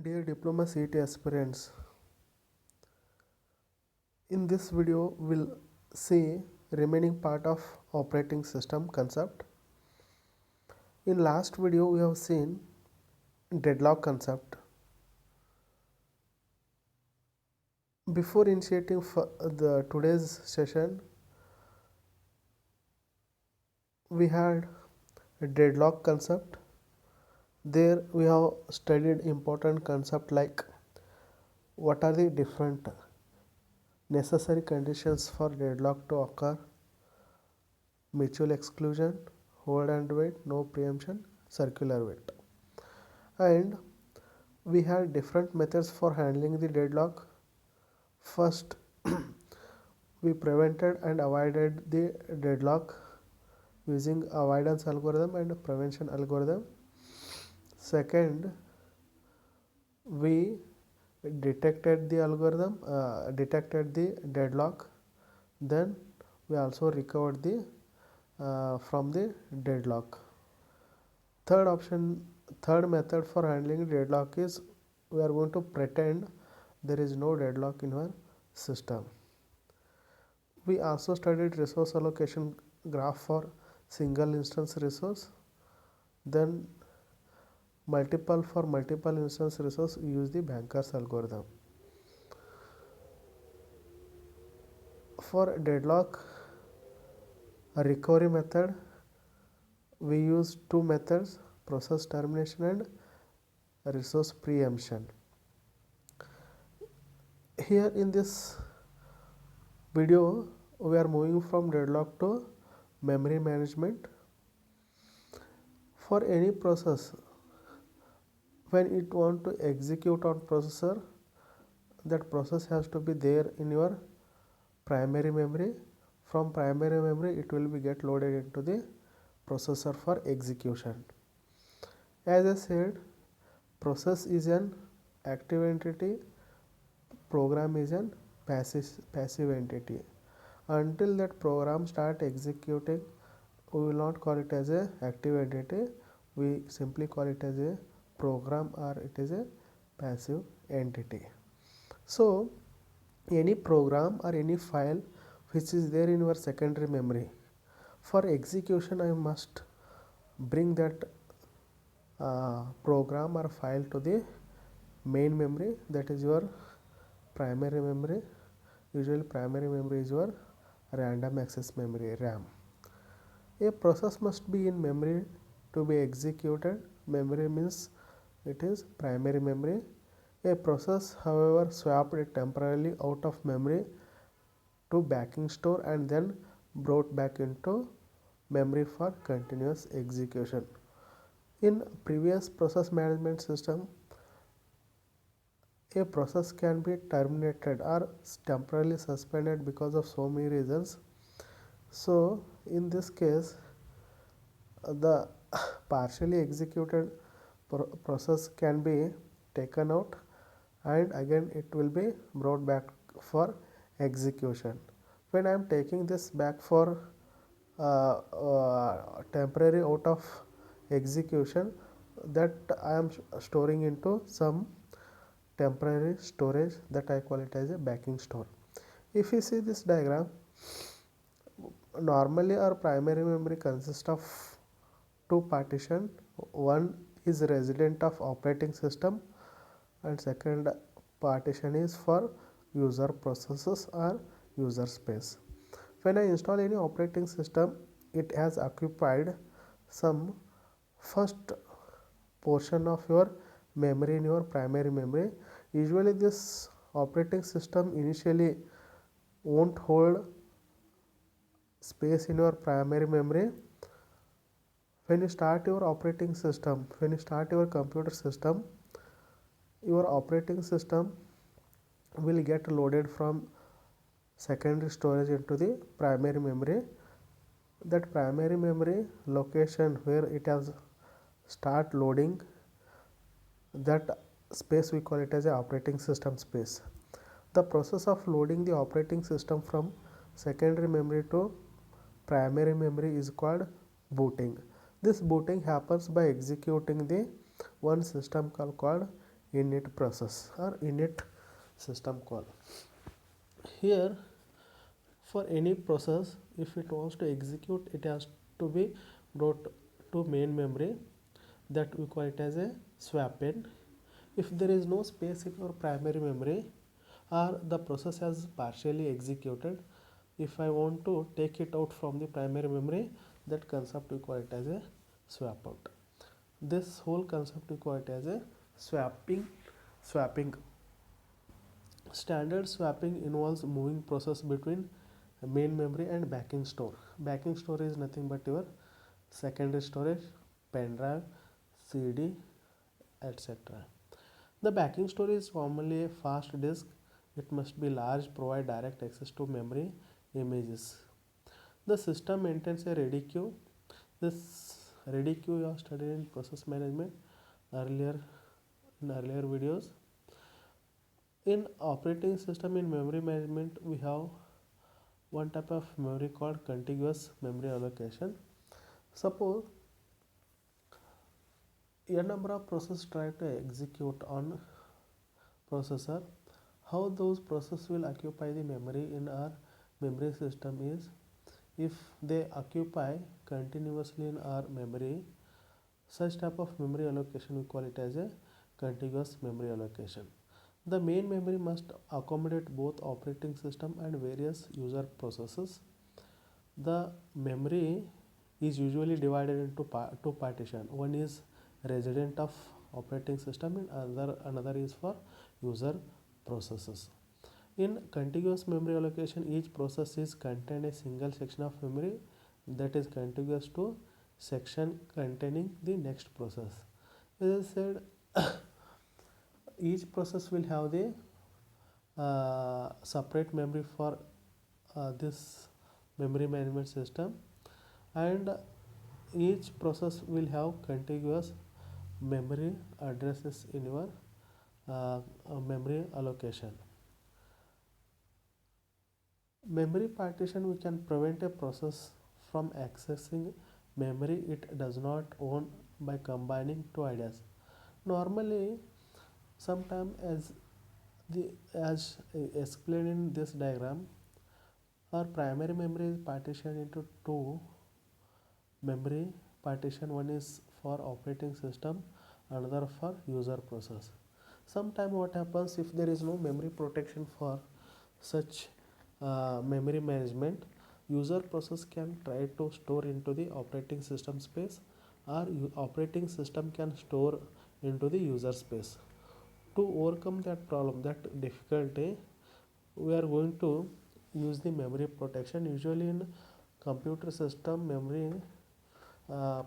Dear Diploma CET aspirants, in this video we'll see remaining part of operating system concept. In last video we have seen deadlock concept. Before initiating the today's session, we had a deadlock concept. There we have studied important concept like what are the different necessary conditions for deadlock to occur, mutual exclusion, hold and wait, no preemption, circular wait. And we had different methods for handling the deadlock. First, we prevented and avoided the deadlock using avoidance algorithm and prevention algorithm. Second, we detected the deadlock. Then we also recovered the from the deadlock. Third method for handling deadlock is we are going to pretend there is no deadlock in our system. We also studied resource allocation graph for single instance resource. Then multiple instance resource, we use the Banker's algorithm. For deadlock recovery method, we use two methods: process termination and resource preemption. Here in this video we are moving from deadlock to memory management. For any process, when it want to execute on processor, that process has to be there in your primary memory. From primary memory it will be get loaded into the processor for execution. As I said, process is an active entity, program is an passive entity. Until that program start executing, we will not call it as a active entity, we simply call it as a program, or it is a passive entity. So any program or any file which is there in your secondary memory, for execution I must bring that program or file to the main memory, that is your primary memory. Usually primary memory is your random access memory, RAM. A process must be in memory to be executed. Memory means it is primary memory. A process, however, swapped it temporarily out of memory to backing store and then brought back into memory for continuous execution. In previous process management system, a process can be terminated or temporarily suspended because of so many reasons. So in this case, the partially executed process can be taken out and again it will be brought back for execution. When I am taking this back for temporary out of execution, that I am storing into some temporary storage, that I call it as a backing store. If you see this diagram, normally our primary memory consists of two partitions. One is resident of operating system and second partition is for user processes or user space. When I install any operating system, it has occupied some first portion of your memory in your primary memory. Usually this operating system initially won't hold space in your primary memory. When you start your operating system, when you start your computer system, your operating system will get loaded from secondary storage into the primary memory. That primary memory location where it has start loading, that space we call it as a operating system space. The process of loading the operating system from secondary memory to primary memory is called booting. This booting happens by executing the one system call called init process or init system call. Here, for any process, if it wants to execute, it has to be brought to main memory, that we call it as a swap in. If there is no space in your primary memory or the process has partially executed, if I want to take it out from the primary memory, that concept we call it as a swap out. This whole concept we call it as a swapping. Standard swapping involves moving process between main memory and backing store. Backing store is nothing but your secondary storage, pen drive, CD, etc. The backing store is commonly a fast disk. It must be large, provide direct access to memory images. The system maintains a ready queue. This ready queue you have studied in process management earlier in earlier videos. In operating system, in memory management, we have one type of memory called contiguous memory allocation. Suppose a number of processes try to execute on processor. How those processes will occupy the memory in our memory system is, if they occupy continuously in our memory, such type of memory allocation we call it as a contiguous memory allocation. The main memory must accommodate both operating system and various user processes. The memory is usually divided into two partitions. One is resident of operating system and another is for user processes. In contiguous memory allocation, each process is contained a single section of memory that is contiguous to section containing the next process. As I said, each process will have the separate memory for this memory management system, and each process will have contiguous memory addresses in your memory allocation. Memory partition, we can prevent a process from accessing memory it does not own by combining two ideas. Normally, sometimes as explained in this diagram, our primary memory is partitioned into two memory partition. One is for operating system, another for user process. Sometime what happens, if there is no memory protection for such memory management, user process can try to store into the operating system space, or operating system can store into the user space. To overcome that problem, that difficulty, we are going to use the memory protection. Usually in computer system, memory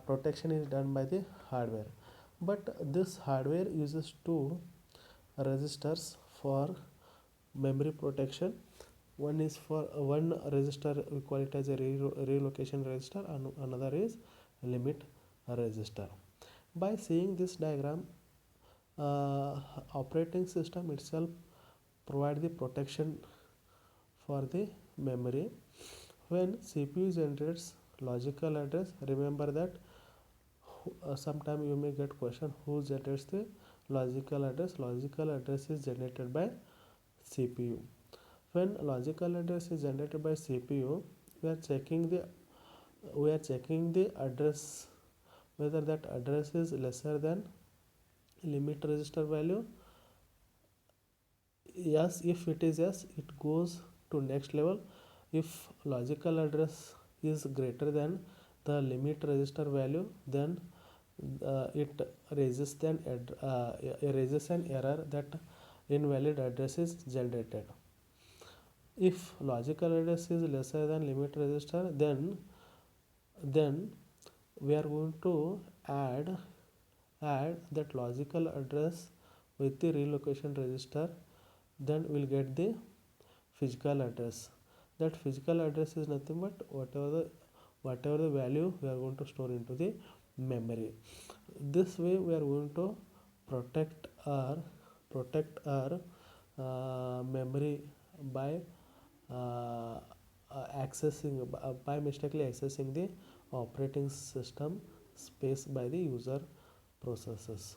protection is done by the hardware, but this hardware uses two registers for memory protection. One is for one register, we call it as a relocation register, and another is limit register. By seeing this diagram, operating system itself provide the protection for the memory. When CPU generates logical address, remember that sometime you may get question, who generates the logical address. Logical address is generated by CPU. When logical address is generated by CPU, we are checking the address, whether that address is lesser than limit register value. Yes, if it is yes, it goes to next level. If logical address is greater than the limit register value, then it raises an error that invalid address is generated. If logical address is lesser than limit register, then we are going to add that logical address with the relocation register, then we'll get the physical address. That physical address is nothing but whatever the value we are going to store into the memory. This way we are going to protect our memory by by mistakenly accessing the operating system space by the user processes.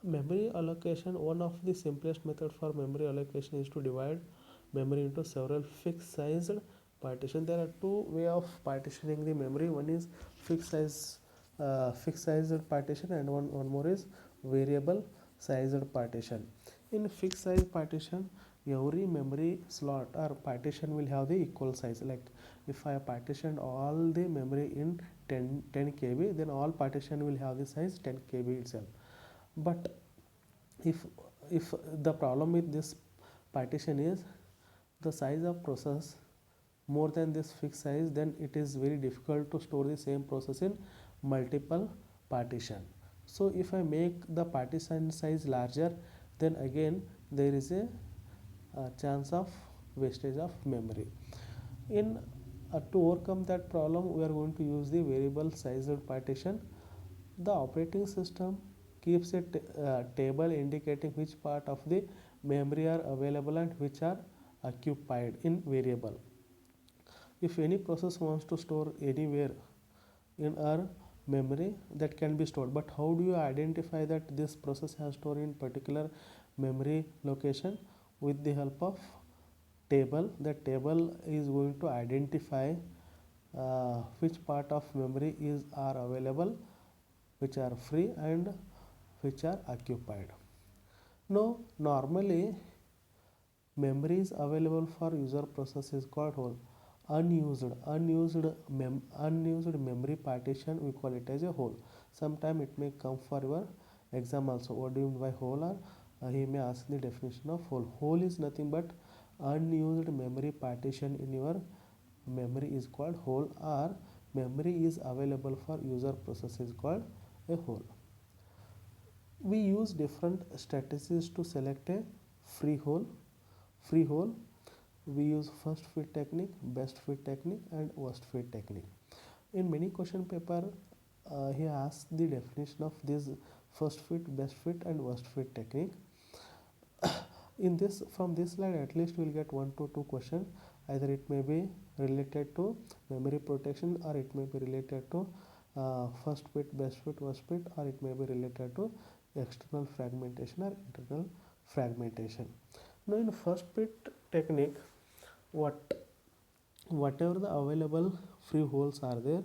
Memory allocation, one of the simplest method for memory allocation is to divide memory into several fixed sized partition. There are two way of partitioning the memory. One is fixed sized partition, and one more is variable sized partition. In fixed size partition, every memory slot or partition will have the equal size. Like if I partitioned all the memory in 10 kb, then all partition will have the size 10 kb itself. But if if the problem with this partition is the size of process more than this fixed size, then it is very difficult to store the same process in multiple partition. So if I make the partition size larger, then again there is a chance of wastage of memory. In To overcome that problem, we are going to use the variable sized partition. The operating system keeps a table indicating which part of the memory are available and which are occupied in variable. If any process wants to store anywhere in our memory, that can be stored. But how do you identify that this process has stored in particular memory location? With the help of table. The table is going to identify which part of memory are available, which are free, and which are occupied. Now normally memories available for user process is called whole. Unused memory partition, we call it as a whole. Sometime it may come for your exam also. What do you mean by whole? Or he may ask the definition of whole. Whole is nothing but unused memory partition in your memory is called whole, or memory is available for user process is called a whole. We use different strategies to select a free whole. We use first fit technique, best fit technique, and worst fit technique. In many question paper, he asks the definition of this first fit, best fit, and worst fit technique. In this, from this slide, at least we will get 1 to 2 questions. Either it may be related to memory protection, or it may be related to first fit, best fit, worst fit, or it may be related to external fragmentation or internal fragmentation. Now in first fit technique, whatever the available free holes are there,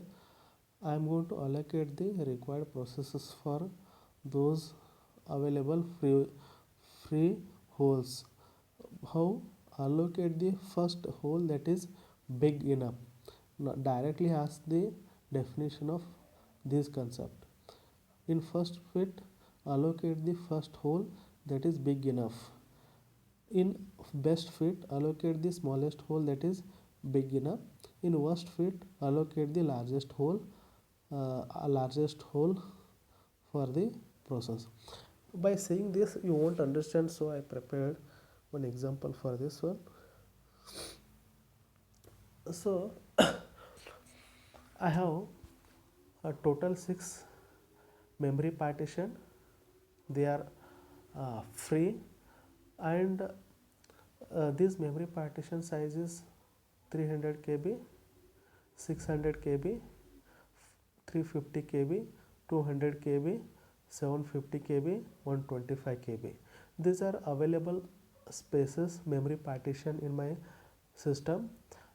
I am going to allocate the required processes for those available free holes. How? Allocate the first hole that is big enough. Now directly ask the definition of this concept. In first fit, allocate the first hole that is big enough. In best fit, allocate the smallest hole that is big enough. In worst fit, allocate the largest hole for the process. By saying this, you won't understand, so I prepared one example for this one. So I have a total 6 memory partition. They are free, and this memory partition size is 300 kb, 600 kb, 350 kb, 200 kb, 750 kb, 125 kb. These are available spaces, memory partition in my system,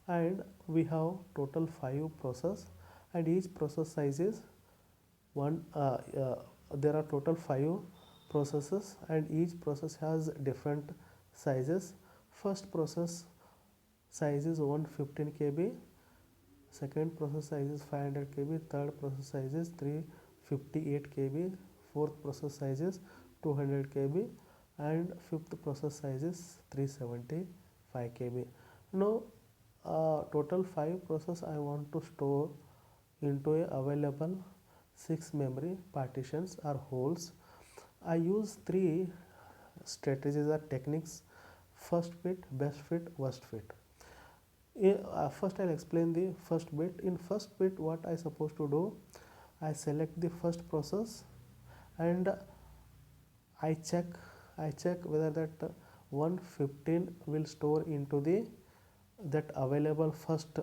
and we have total 5 process, and each process size is there are total 5 processes, and each process has different sizes. First process size is 115 kb, second process size is 500 kb, third process size is 358 kb, fourth process size is 200 kb, and fifth process size is 375 kb. Now total 5 process I want to store into a available 6 memory partitions or holes. I use 3 strategies or techniques: first fit, best fit, worst fit. First I'll explain the first bit. In first bit, what I supposed to do, I select the first process, and I check whether that 115 will store into the that available first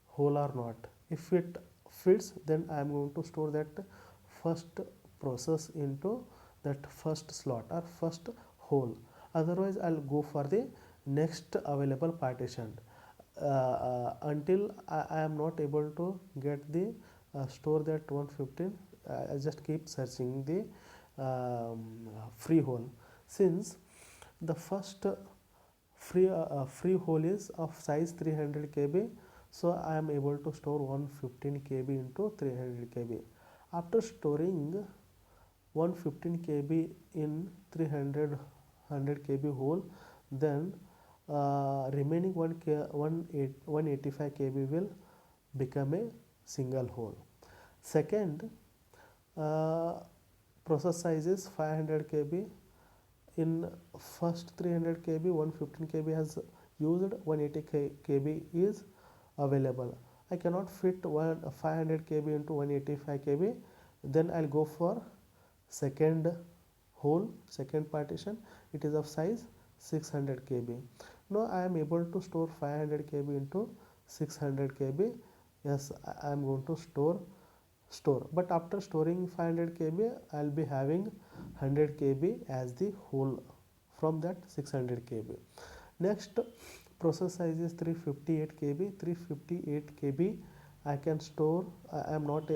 hole or not. If it fits, then I am going to store that first process into that first slot or first hole. Otherwise I'll go for the next available partition until I am not able to get the store that 115. I just keep searching the free hole. Since the first free hole is of size 300 kb, so I am able to store 115 kb into 300 kb. After storing 115 kb in 300 kb hole, then remaining 185 kb will become a single hole. Second, process size is 500 kb. In first 300 kb, 115 kb has used, 180 kb is available. I cannot fit 500 kb into 185 kb. Then I'll go for second hole, second partition. It is of size 600 kb. Now I am able to store 500 kb into 600 kb. Yes, I am going to store, but after storing 500 kb I'll be having 100 kb as the whole from that 600 kb. Next, process size is 358 kb. 358 kb I can store. I am not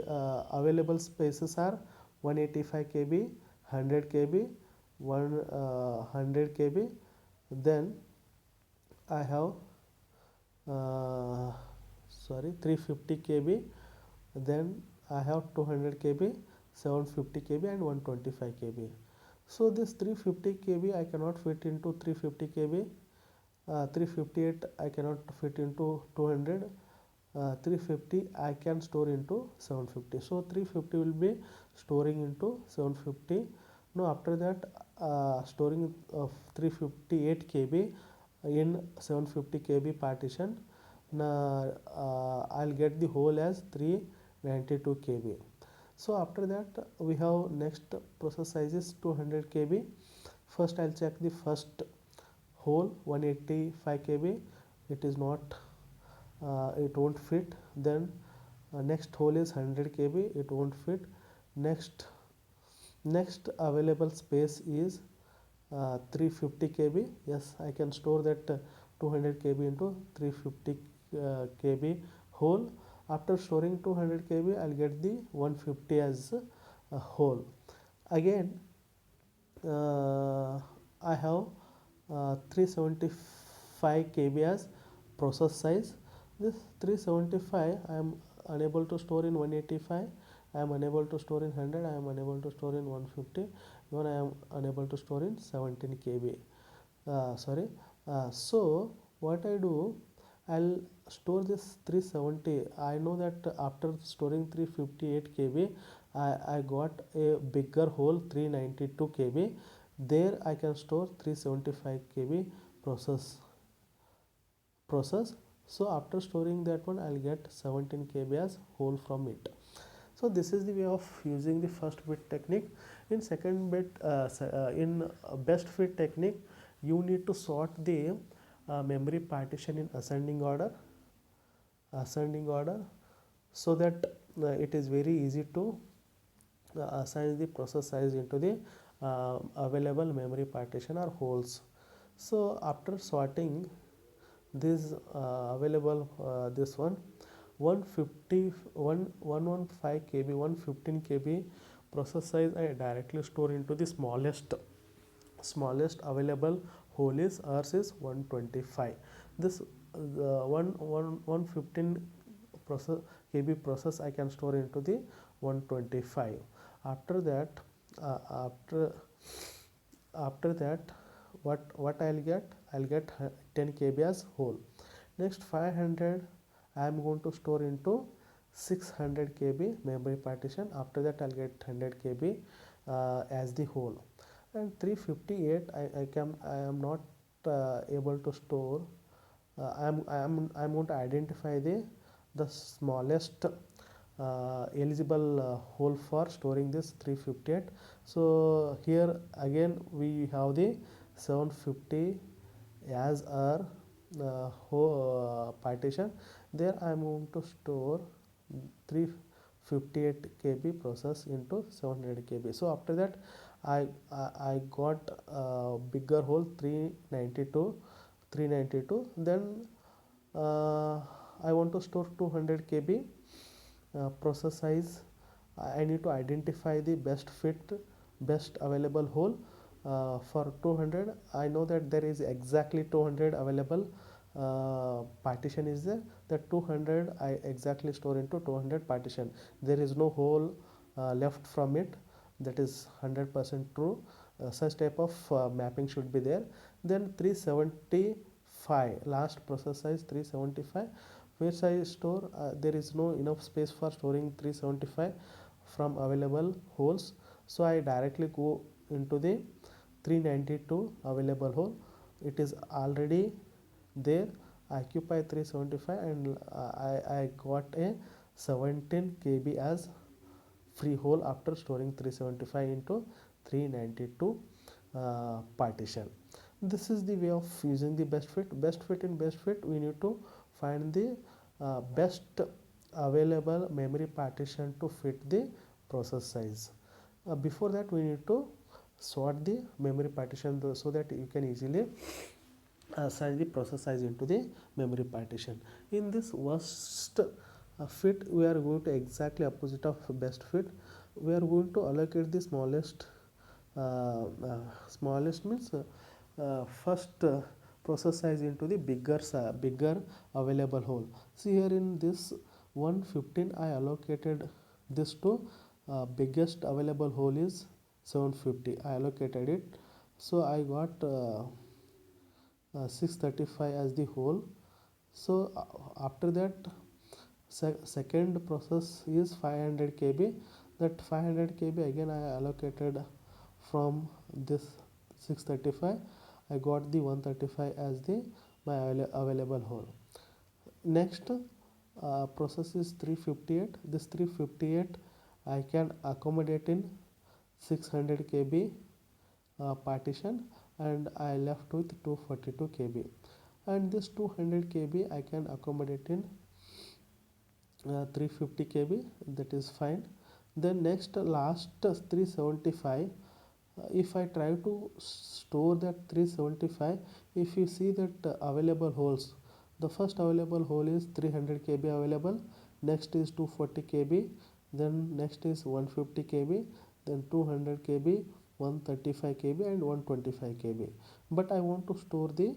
available spaces are 185 kb, 100 kb, 100 kb. Then I have 350 kb. Then I have 200 kb, 750 kb and 125 kb. So this 350 kb I cannot fit into 350 kb. 358 I cannot fit into 200. 350 I can store into 750. So 350 will be storing into 750. Now after that, storing of 358 kb in 750 kb partition. Now I'll get the whole as 392 kb. So after that we have next process size is 200 kb. First I'll check the first hole 185 kb. It is not, it won't fit. Then next hole is 100 kb. It won't fit. Next available space is 350 kb. Yes, I can store that 200 kb into 350 kb hole. After storing 200 kb I'll get the 150 as a whole. Again I have 375 kb as process size. This 375 I am unable to store in 185. I am unable to store in 100. I am unable to store in 150. Even I am unable to store in 17 kb. So what I do, I'll store this 370. I know that after storing 358 kb, I got a bigger hole 392 kb. There I can store 375 kb process. So after storing that one, I'll get 17 kb as whole from it. So this is the way of using the first bit technique. In second bit, in best fit technique, you need to sort the memory partition in ascending order, so that it is very easy to assign the process size into the available memory partition or holes. So after sorting this available this one 115 kb 115 kb process size I directly store into the smallest available hole is ours is 125. This 115 process kb process I can store into the 125. After that what I'll get 10 kb as whole. Next 500 I am going to store into 600 kb memory partition. After that I'll get 100 kb as the whole. And 358 I am not able to store. I'm going to identify the smallest eligible hole for storing this 358. So here again we have the 750 as our partition. There I am going to store 58 KB process into 700 KB. So after that I got bigger hole 392. Then I want to store 200 KB process size. I need to identify the best fit, best available hole for 200. I know that there is exactly 200 available partition is there. That 200 I exactly store into 200 partition. There is no hole left from it. That is 100% true. Such type of mapping should be there. Then 375 last process size 375, which I store. There is no enough space for storing 375 from available holes, so I directly go into the 392 available hole. It is already there. I occupy 375 and I got a 17 KB as free hole after storing 375 into 392 partition. This is the way of using the best fit. In best fit we need to find the best available memory partition to fit the process size. Before that we need to sort the memory partition so that you can easily assign the process size into the memory partition. In this worst fit, we are going to exactly opposite of best fit. We are going to allocate the smallest means first process size into the bigger available hole. See here in this 115 I allocated this to biggest available hole is 750. I allocated it, so I got 635 as the whole. So after that second process is 500 KB. That 500 KB again I allocated from this 635. I got the 135 as the my available hole. Next process is 358. This 358 I can accommodate in 600 KB partition, and I left with 242 KB, and this 200 KB I can accommodate in 350 KB, that is fine. Then next last 375, if I try to store that 375, if you see that available holes, the first available hole is 300 KB available, next is 240 KB, then next is 150 KB, then 200 KB, 135 KB and 125 KB. But I want to store the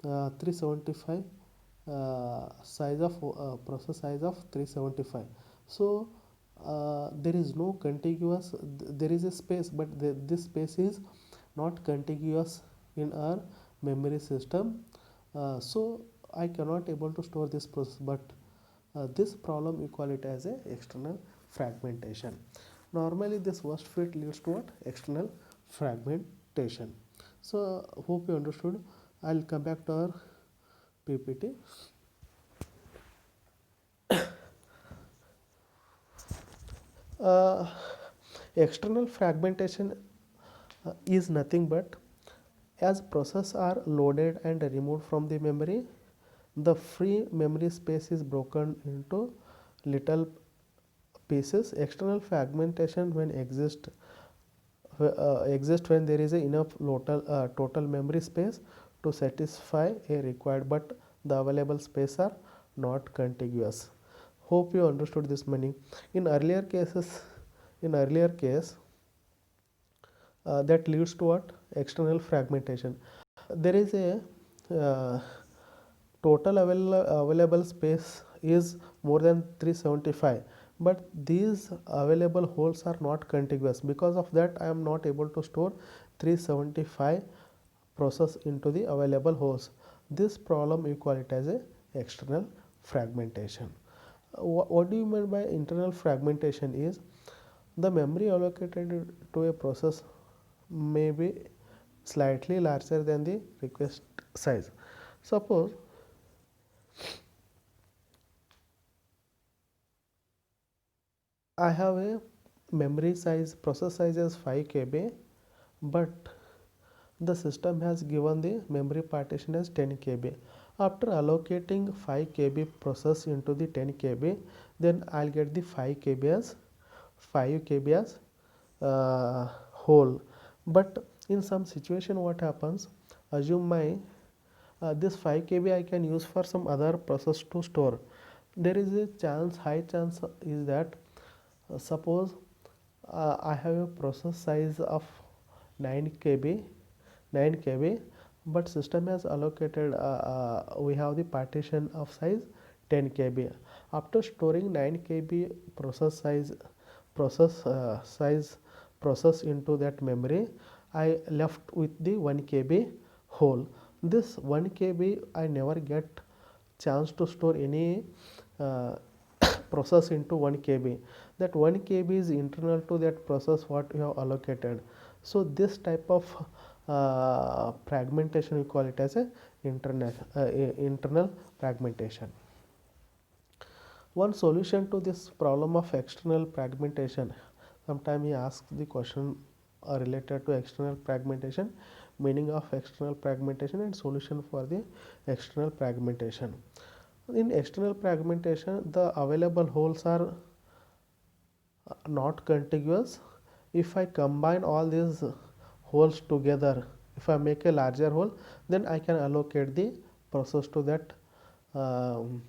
375 size of process size of 375. So there is no contiguous, there is a space, but this space is not contiguous in our memory system. So I cannot able to store this process, but this problem we call it as a external fragmentation. Normally this worst fit leads to what? External fragmentation. So hope you understood. I'll come back to our PPT. External fragmentation is nothing but as processes are loaded and removed from the memory, the free memory space is broken into little pieces. External fragmentation when exist when there is enough total memory space to satisfy a required, but the available space are not contiguous. Hope you understood this meaning. In earlier case that leads to what? External fragmentation. There is a total available space is more than 375, but these available holes are not contiguous. Because of that I am not able to store 375 process into the available holes. This problem we call it as a external fragmentation. What do you mean by internal fragmentation is the memory allocated to a process may be slightly larger than the request size. Suppose I have a memory size, process size as 5 KB, but the system has given the memory partition as 10 KB. After allocating 5 KB process into the 10 KB, then I'll get the 5 KB as 5 KB as whole. But in some situation what happens, assume my this 5 KB I can use for some other process to store. There is a chance, high chance is that suppose I have a process size of 9 KB, 9 KB, but system has allocated, we have the partition of size 10 KB. After storing 9 KB process process into that memory, I left with the 1 KB whole. This 1 KB I never get chance to store any uh, process into 1 KB. That 1 KB is internal to that process what you have allocated. So this type of fragmentation we call it as a internal fragmentation. One solution to this problem of external fragmentation, sometime he asks the question related to external fragmentation, meaning of external fragmentation and solution for the external fragmentation. In external fragmentation, the available holes are not contiguous. If I combine all these holes together, if I make a larger hole, then I can allocate the process to that um,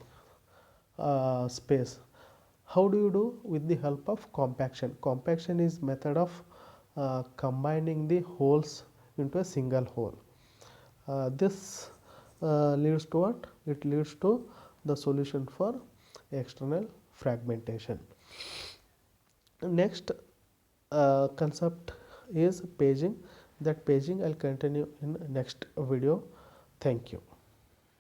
space. How do you do? With the help of compaction. Compaction is method of combining the holes into a single hole. This leads to what? It leads to the solution for external fragmentation. Next concept is paging. That paging I'll continue in next video. Thank you.